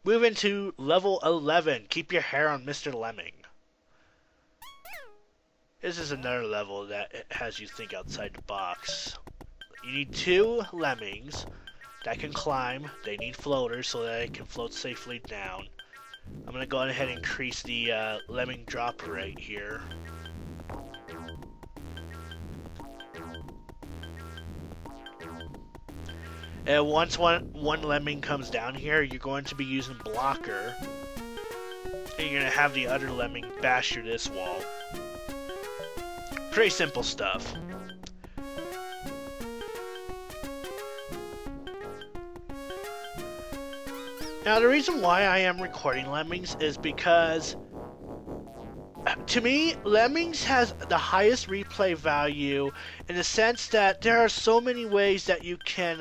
Move into level 11. Keep your hair on Mr. Lemming. This is another level that has you think outside the box. You need 2 lemmings that can climb. They need floaters so that they can float safely down. I'm gonna go ahead and increase the lemming drop rate here. And once one lemming comes down here, you're going to be using blocker. And you're gonna have the other lemming bash through this wall. Pretty simple stuff. Now, the reason why I am recording Lemmings is because, to me, Lemmings has the highest replay value in the sense that there are so many ways that you can,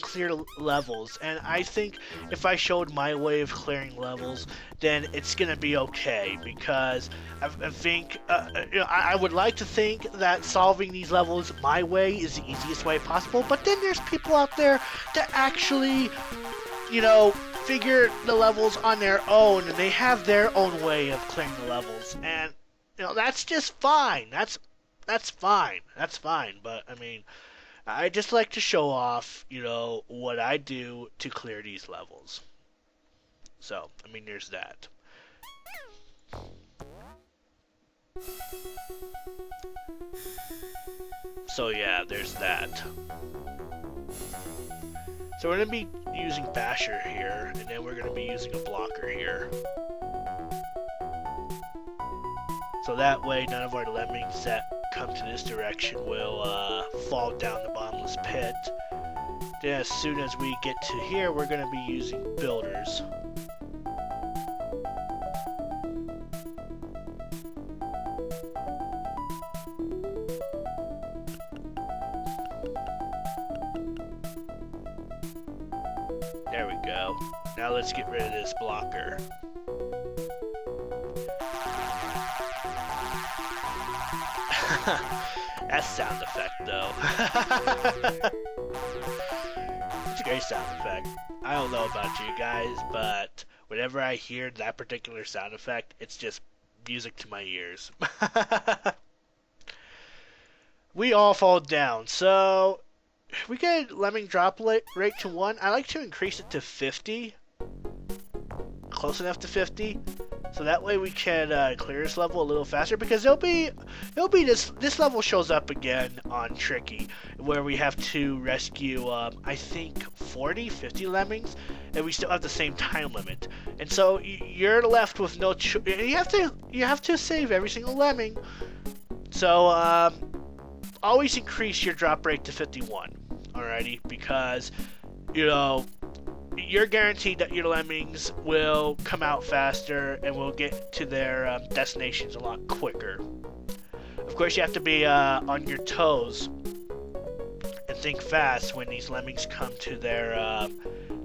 clear levels, and I think if I showed my way of clearing levels, then it's gonna be okay, because I think, I would like to think that solving these levels my way is the easiest way possible, but then there's people out there that actually, figure the levels on their own, and they have their own way of clearing the levels, and, that's just fine. That's fine. That's fine, but, I mean, I just like to show off, what I do to clear these levels. So, I mean, there's that. So yeah, there's that. So we're going to be using Basher here, and then we're going to be using a blocker here. So that way, none of our lemmings that come to this direction will fall down the bottomless pit. Then as soon as we get to here, we're going to be using builders. There we go. Now let's get rid of this blocker. That sound effect, though. It's a great sound effect. I don't know about you guys, but whenever I hear that particular sound effect, it's just music to my ears. We all fall down, so we get lemming drop rate to 1. I like to increase it to 50. Close enough to 50. So that way we can clear this level a little faster, because it'll be this level shows up again on Tricky, where we have to rescue I think 50 lemmings, and we still have the same time limit. And so you're left with no you have to save every single lemming. So always increase your drop rate to 51. Alrighty, because you're guaranteed that your lemmings will come out faster and will get to their destinations a lot quicker. Of course, you have to be on your toes and think fast when these lemmings come to their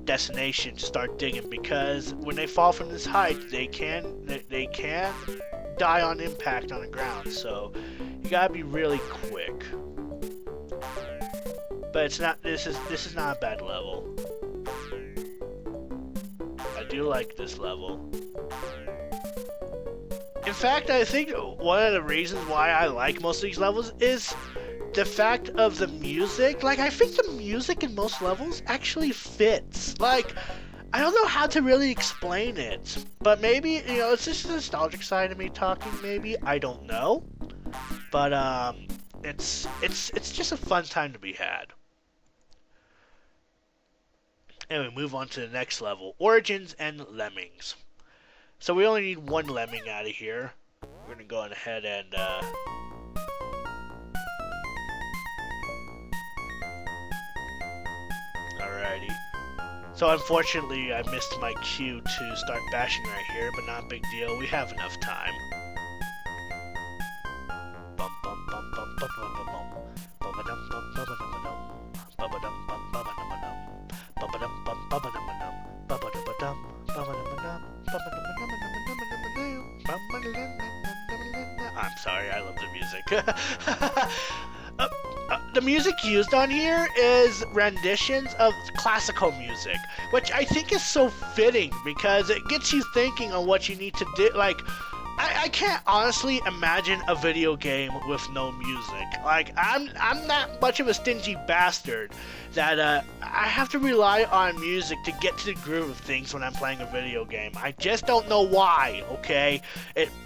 destination to start digging, because when they fall from this height, they can die on impact on the ground. So you gotta be really quick. But it's not. This is not a bad level. I do like this level. In fact, I think one of the reasons why I like most of these levels is the fact of the music. Like, I think the music in most levels actually fits. Like, I don't know how to really explain it, but maybe, it's just the nostalgic side of me talking, maybe. I don't know. But, it's just a fun time to be had. And we move on to the next level, Origins and Lemmings. So we only need 1 lemming out of here. We're going to go ahead and alrighty. So unfortunately I missed my cue to start bashing right here, but not a big deal. We have enough time. Bum bum bum bum bum bum bum bum. Ba-ba-dum bum ba-ba-dum-ba-dum. Ba-ba-dum bum ba-ba-dum-ba-dum. Ba-ba-dum bum ba-ba-dum-ba-dum. Ba-ba-dum-ba-dum. Ba-ba-dum-ba-dum. I'm sorry, I love the music. the music used on here is renditions of classical music, which I think is so fitting because it gets you thinking on what you need to do. Like, I can't honestly imagine a video game with no music. Like, I'm not much of a stingy bastard that I have to rely on music to get to the groove of things when I'm playing a video game. I just don't know why, okay?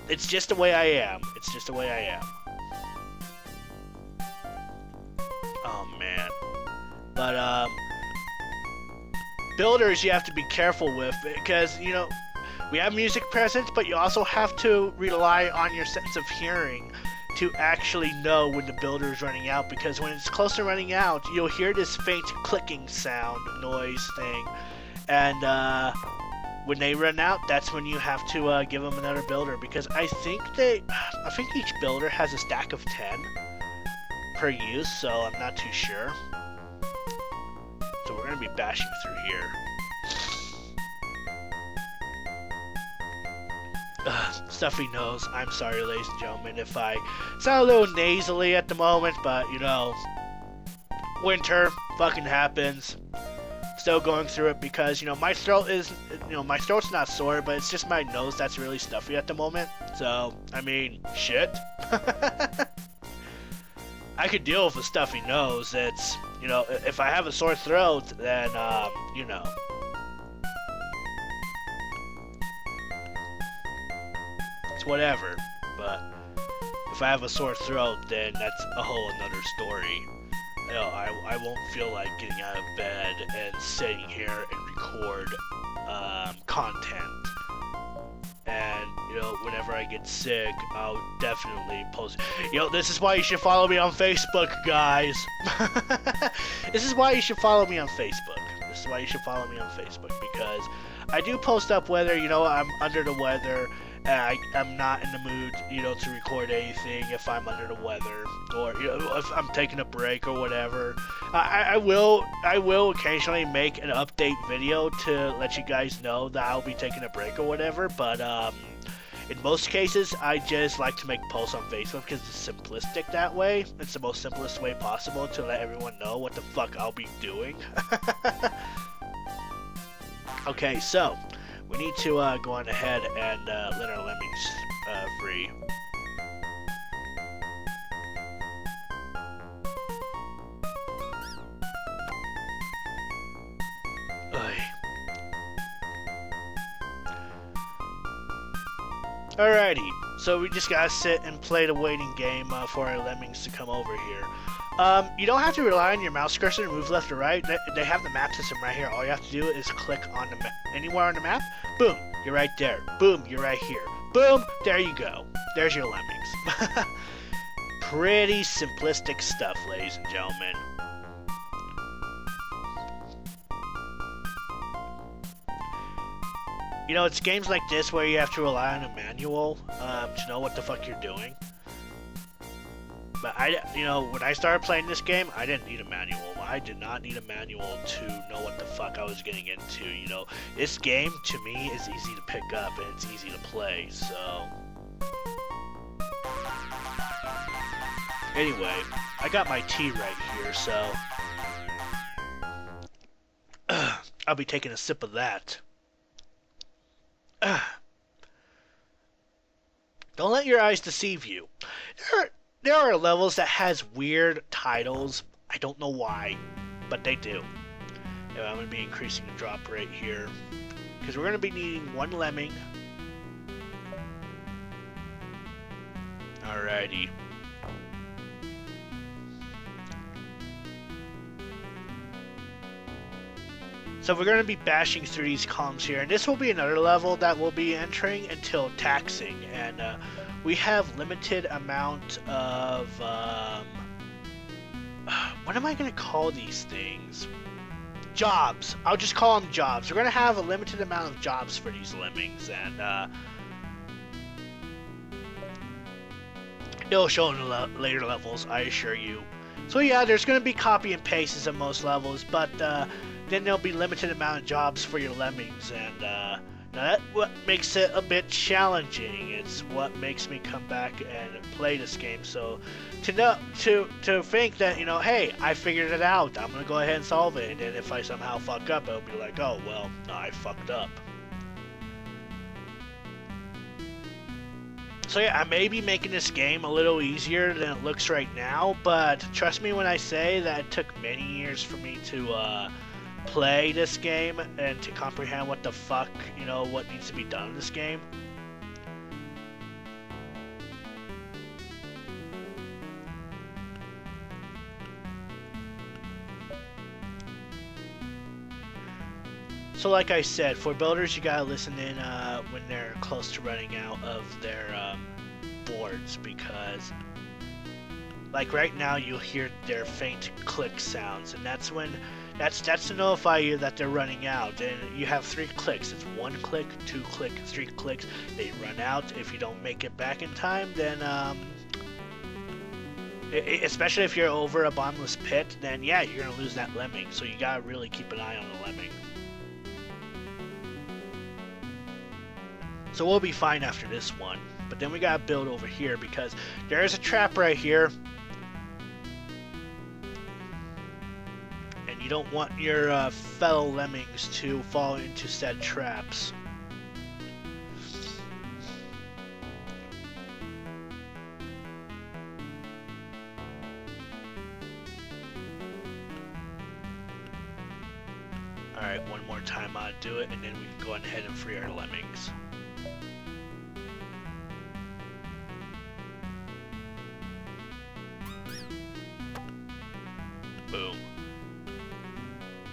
It's just the way I am. It's just the way I am. Oh, man. But, builders you have to be careful with because, you know, we have music present, but you also have to rely on your sense of hearing to actually know when the builder is running out, because when it's close to running out, you'll hear this faint clicking sound, noise thing, and when they run out, that's when you have to give them another builder, because I think each builder has a stack of 10 per use, so I'm not too sure. So we're going to be bashing through here. Stuffy nose. I'm sorry, ladies and gentlemen, if I sound a little nasally at the moment, but, you know, winter fucking happens. Still going through it because, you know, my throat's not sore, but it's just my nose that's really stuffy at the moment. So, I mean, shit. I could deal with a stuffy nose. It's, you know, if I have a sore throat, then, you know. Whatever, but if I have a sore throat, then that's a whole another story. You know, I won't feel like getting out of bed and sitting here and record content. And, you know, whenever I get sick, I'll definitely post. You know, this is why you should follow me on Facebook, guys. This is why you should follow me on Facebook. This is why you should follow me on Facebook, because I do post up whether, you know, I'm under the weather, I'm not in the mood, you know, to record anything if I'm under the weather, or, you know, if I'm taking a break or whatever. I will occasionally make an update video to let you guys know that I'll be taking a break or whatever, but in most cases, I just like to make posts on Facebook because it's simplistic that way. It's the most simplest way possible to let everyone know what the fuck I'll be doing. Okay, so we need to go on ahead and let our lemmings free. Alrighty, so we just gotta sit and play the waiting game for our lemmings to come over here. You don't have to rely on your mouse cursor to move left or right. They have the map system right here. All you have to do is click on the map. Anywhere on the map, boom, you're right there. Boom, you're right here. Boom, there you go. There's your lemmings. Pretty simplistic stuff, ladies and gentlemen. You know, it's games like this where you have to rely on a manual to know what the fuck you're doing. But you know, when I started playing this game, I didn't need a manual. I did not need a manual to know what the fuck I was getting into. You know, this game to me is easy to pick up and it's easy to play. So, anyway, I got my tea right here, so I'll be taking a sip of that. Don't let your eyes deceive you. There are levels that has weird titles. I don't know why, but they do. And I'm going to be increasing the drop rate here, because we're going to be needing one lemming. Alrighty. So we're going to be bashing through these columns here, and this will be another level that we'll be entering until taxing, and we have limited amount of, what am I going to call these things? Jobs. I'll just call them jobs. We're going to have a limited amount of jobs for these lemmings, and it'll show in the later levels, I assure you. So yeah, there's going to be copy and pastes in most levels, but then there'll be limited amount of jobs for your lemmings, and Now that's what makes it a bit challenging. It's what makes me come back and play this game. So to know to think that, you know, hey, I figured it out. I'm gonna go ahead and solve it. And then if I somehow fuck up, I'll be like, oh well, no, I fucked up. So yeah, I may be making this game a little easier than it looks right now, but trust me when I say that it took many years for me to play this game and to comprehend what the fuck, you know, what needs to be done in this game. So like I said, for builders, you gotta listen in when they're close to running out of their boards, because like right now you'll hear their faint click sounds, and that's when that's to notify you that they're running out. And you have 3 clicks. It's 1 click, 2 click, 3 clicks. They run out. If you don't make it back in time, then especially if you're over a bottomless pit, then yeah, you're gonna lose that lemming. So you gotta really keep an eye on the lemming. So we'll be fine after this one. But then we gotta build over here because there is a trap right here. And you don't want your fellow lemmings to fall into said traps. Alright, one more time I'll do it, and then we can go ahead and free our lemmings. Boom.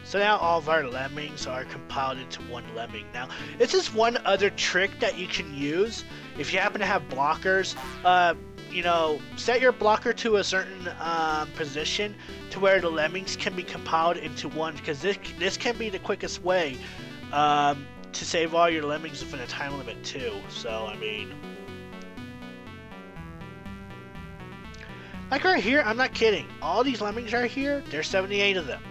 So now all of our lemmings are compiled into one lemming. Now, this is one other trick that you can use if you happen to have blockers. You know, set your blocker to a certain position to where the lemmings can be compiled into one, because this can be the quickest way to save all your lemmings within a time limit too. So, I mean, like right here, I'm not kidding. All these lemmings right here, there's 78 of them.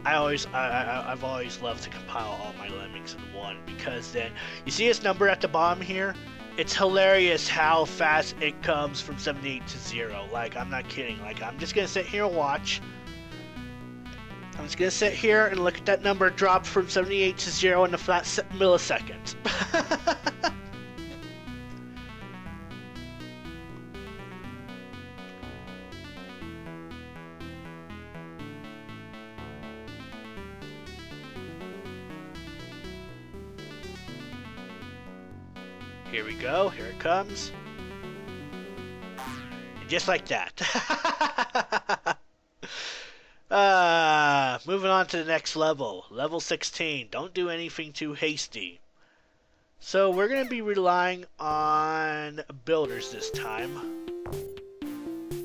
I've always loved to compile all my lemmings in one, because then you see this number at the bottom here. It's hilarious how fast it comes from 78 to 0. Like, I'm not kidding. Like, I'm just gonna sit here and watch. I'm just gonna sit here and look at that number drop from 78 to 0 in a flat millisecond. Here we go, here it comes. And just like that. Moving on to the next level. Level 16. Don't do anything too hasty. So we're going to be relying on builders this time.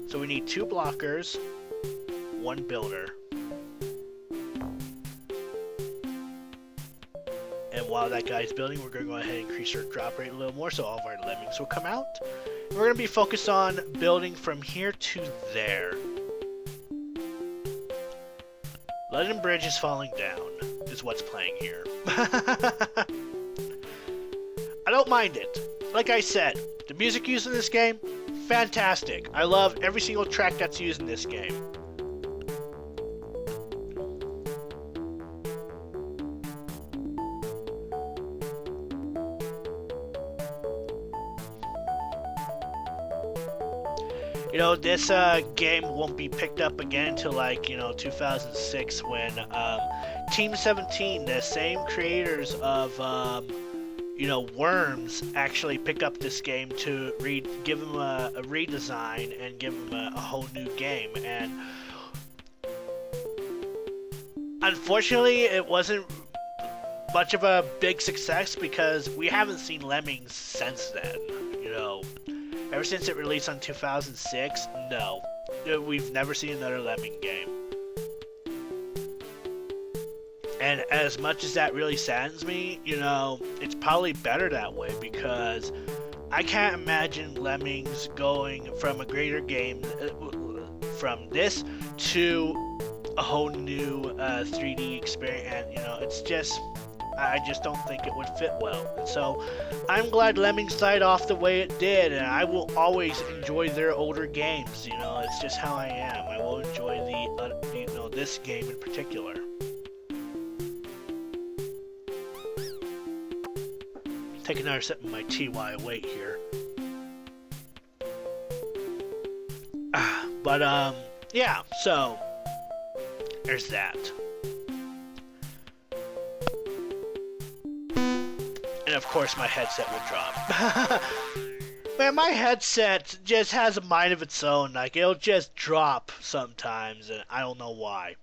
So we need 2 blockers, 1 builder. And while that guy's building, we're going to go ahead and increase our drop rate a little more so all of our lemmings will come out. And we're going to be focused on building from here to there. London Bridge is falling down, is what's playing here. I don't mind it. Like I said, the music used in this game, fantastic. I love every single track that's used in this game. You know, this game won't be picked up again until, like, you know, 2006, when Team 17, the same creators of, you know, Worms, actually pick up this game to give them a redesign and give them a whole new game. And unfortunately, it wasn't much of a big success because we haven't seen Lemmings since then, you know. Ever since it released on 2006, no. We've never seen another Lemming game. And as much as that really saddens me, you know, it's probably better that way, because I can't imagine Lemmings going from a greater game from this to a whole new 3D experience. And it's just I just don't think it would fit well. And so I'm glad Lemmings died off the way it did, and I will always enjoy their older games. It's just how I am. I will enjoy this game in particular. Take another sip of my tea while I wait here. But yeah. So there's that. And of course, my headset will drop. Man, my headset just has a mind of its own. Like, it'll just drop sometimes, and I don't know why.